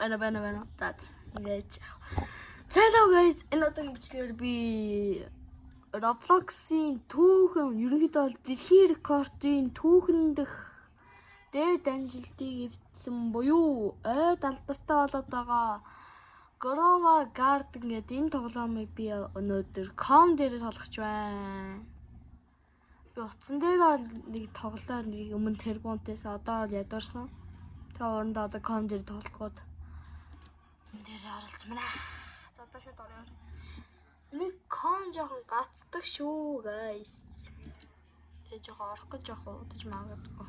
Бана. За ингэж. Hello guys, энэ удаагийн бичлэгээр би Roblox-ийн түүхэн ерөнхийдөө дэлхийн рекордын түүхэн дэх дээд амжилтыг эвдсэн буюу ойд алдартай болоод байгаа Grova Garden гэдэг энэ тоглоомыг би өнөөдөр com дээр тоглож байна. Би утсан дээр нэг тоглоо нэг өмнө тэрбунтээс одоо л ядуурсан. Тэгээ урандаа одоо com дээр тоглоход энэ дээр оролцсон байна. За одоо шууд орё. Нэг com жоохон гацдаг шүү guys. Тэгээ жоохон орох гэж жоохон удаж магадгүй.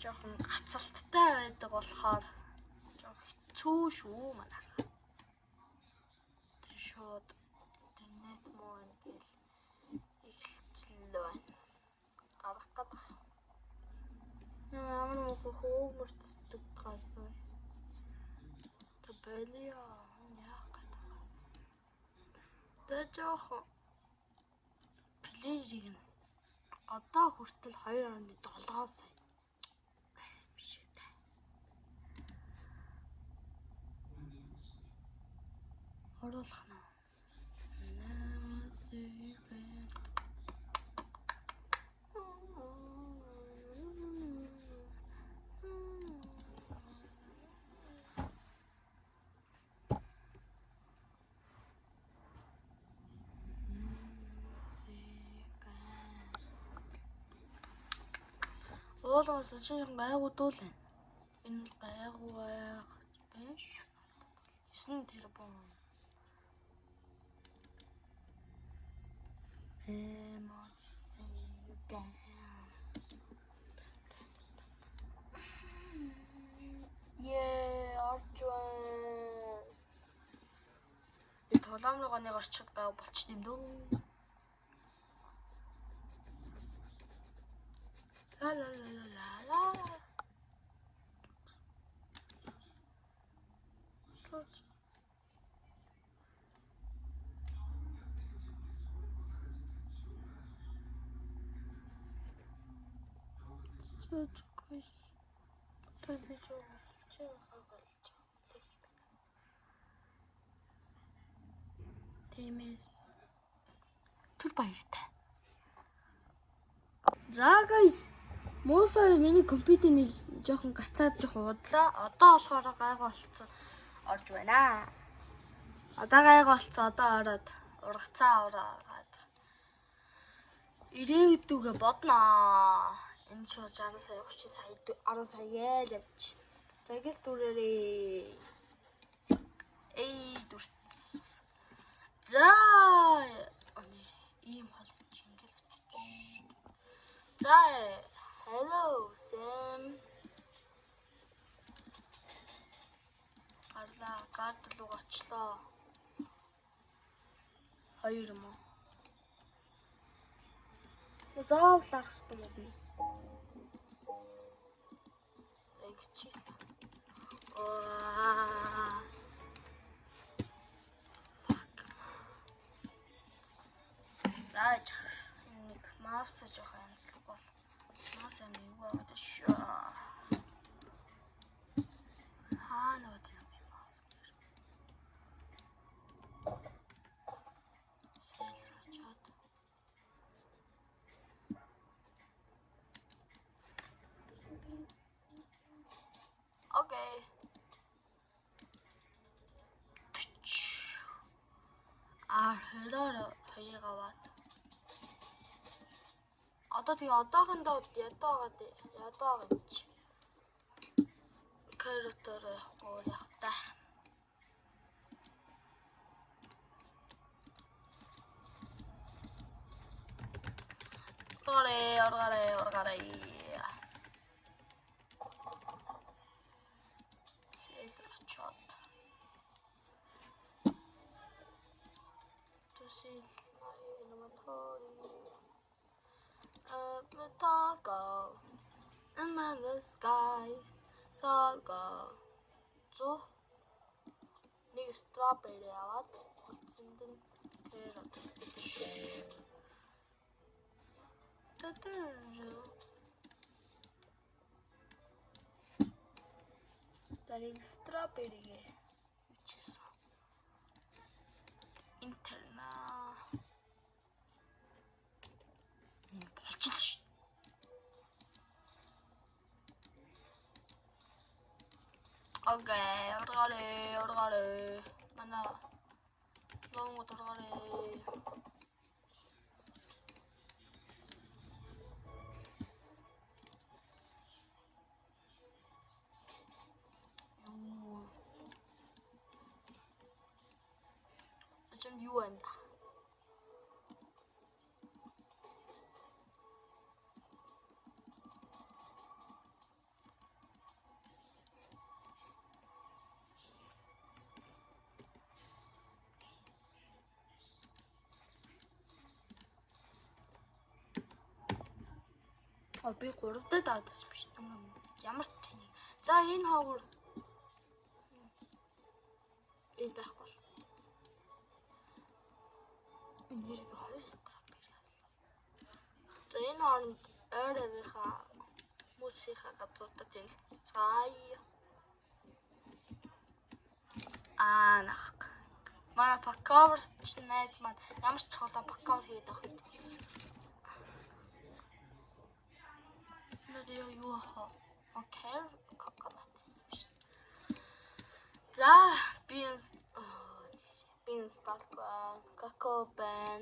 Жоохон гацалттай байдаг болохоор жоохон хэцүү шүү манайх. Тэр шууд интернет муу ингээл эхэлчихлээ байна. Гарах гэдэг. Ямар мохоо хөмөрцдөг гарна. Табелиа яах гэдэг. Тэгээ жоохон плеерийг нь одоо хүртэл 2.7 сая. Оруулах нь. Оолоос чинь гайгуудуул байна. Энэ гайгуу байж 9 тэрбум. Арчван. Би тоглоом руугаа нэг орчод гайв болчих юм дөө. La. Тиймээс түр баяртай. За guys, муусаа миний компьютерний жоохон гацаад жоохон удлаа. Одоо болохоор гайгүй болцсон орж байна. Одоо гайгүй болцсон. Одоо ороод ургацаа ураад. Ирээдүгэ бодноо. Энэ шууд 60 сая 30 сая 10 сая л явж. Загас дүрээрээ. Эй дүрц. За ийм хол ингээл. За hello Sam. Гарлаа гард руу очлоо. Хоёр юм уу? Заавлах хэрэгтэй би. Эгчил. Зааж нэг маус жоох амслах бол маус юм юу байгаа шүү. Наваад юм маус. Сэлрачаад. Окей. Хэрээр хоёрыг аваад. Одоо тэгээ одоохондоо ядаагаа юм чи. Каротоор явахгүй яах та. Оргарай. Сэлрачаад. Тусил инвентори. The taco, I'm in the sky, taco. So, нэг strawberry аваад үлдсэндэн тэрэг. Дарыг стrawberry which is interna. Болчихсон шүү. Окей, ургаалээ. Манай лонгод ургаалээ. Ачам юу вэ? Би 3-д даадсан биш. Ямар тань. За энэ хаагур энэ байхгүй. Энэ нэр 2 стrawberry. За энэ хооронд ойрынхаа хүмүүсийнхаа газруудад танилцгаая. Нах. Манай паккавер ч найз маань ямар ч хоолой паккавер хийгээд авах юм. Юу хаа? Окей, coconut биш. За, beans талбай, cocoa bean,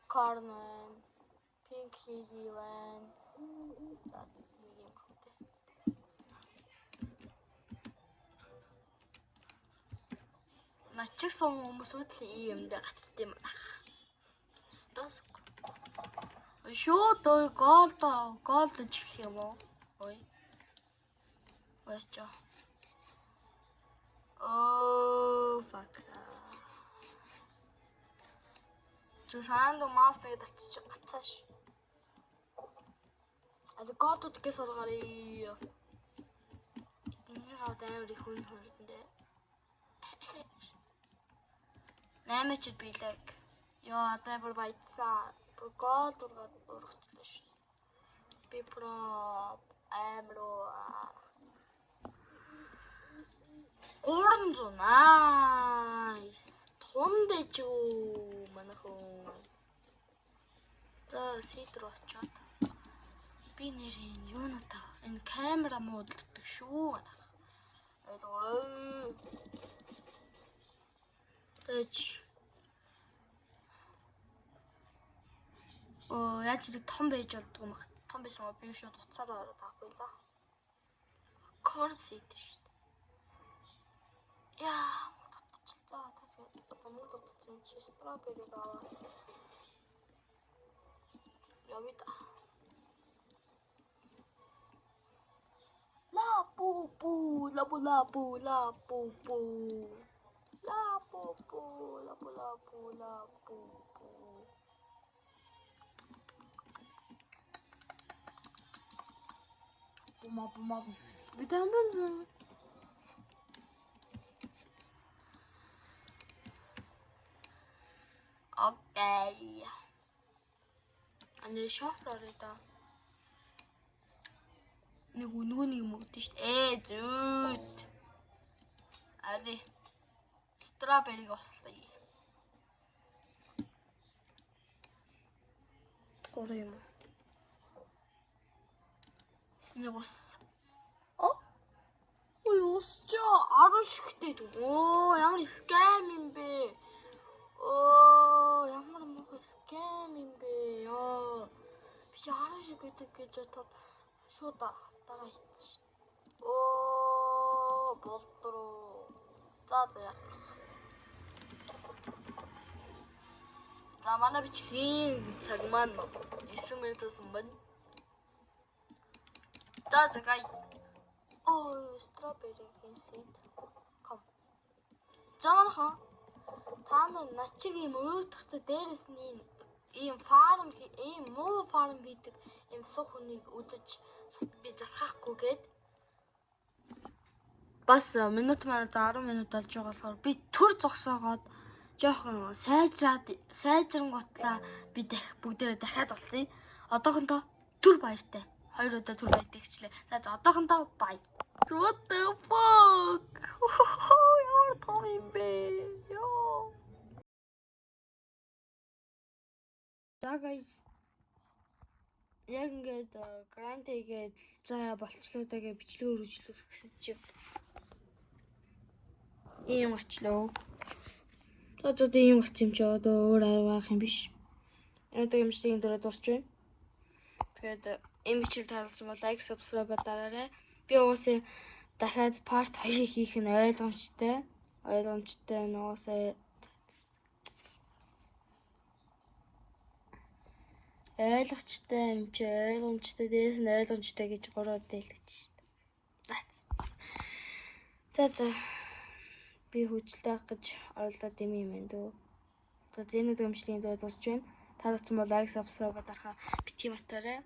corn, pink healing. That's medium fruit. Начигсан хүмүүсүүд л ийм юм дээр гацд юм байна. Стас. Шууд ой голд чихлэх юм уу? Ой. Вэчо. Oh fuck. Чи санд маустай татчих гацааш. Голдод гэс ургаарай. Энийг аваад амар их хүн хөрдөндөө. 8 ч билэг. Яа, одоо бүр баяцсан. Голд урагчлаа шүү. Би про амро 300 nice. Томдэж юу манайхан. За ситр очоод. Би нэрийн юу надаа энэ камера муудалдаг шүү манайх. Ойлгоорой. Тэч яаж ч том байж болдгоо мах. Том байсан би шууд уцаад ороод авахгүй лаа. Корсит шүү дээ. Яа, за тэгээд мод утсан чи стrawberry аваад. Явида. La pu pu la pu la pu la pu pu. La pu pu la pu la pu la pu pu. Buma. Bitan bensin. Okay. Аны шофлоор это. Нэг мөгдөн шүү дээ. Зүйт. Ади. Стrawberry ослоо. Гурав юм. Нэг ус. Ой усча 10 шигтэй дүү. Ямар скам юм бэ? Ямар мохо скам юм бэ? Би 10 шигтэй гэж бодоод шууд дараа хийчихсэн. Болтроо. За яа. За манай бичлэгийн цаг маань 9 минутаас өмнө. За гай. Strawberry seed. Kom. За манайхан та начиг юм уйтартай дээрээс нь ийм фарм ийм муу фарм хийдэг ийм сух хүнийг үдэж би залхахгүй гээд бас минут маань 10 минут болж байгаа болохоор би төр зогсоогоод жоохон сайжрангуутлаа би бүгдээрээ дахиад болцъя. Одоохондоо төр баяртай. 2 удаа төр байдаг гэчлээ. За одоохондоо бай. What the fuck? Ямар том юм бэ? Ёо. За guys. Яг ингээд грант хийгээд за болчлоо дагээ бичлэг өргөжлөх гэсэн чи. Ийм очлоо. Одоо ийм гарч юм чи одоо өөр авах юм биш. Өнөөдөр юмшгийн дөрөв дуусч байна. Тэгээд энэ бичлэг таалагдсан бол лайк, subscribe дараарай. Би уусаа дахиад part 2 хийх нь ойлгомжтой. Нуусаа ойлгомжтой юм чи ойлгомжтой дээс нь ойлгомжтой гэж 3 удаа хэлж шээ. За би хүчлээ авах гэж оролдоод юм байна дөө. За зэний дэмжлэгийн дээд болж байна. Таалагдсан бол лайк, subscribe дарахаа битгий матаарай.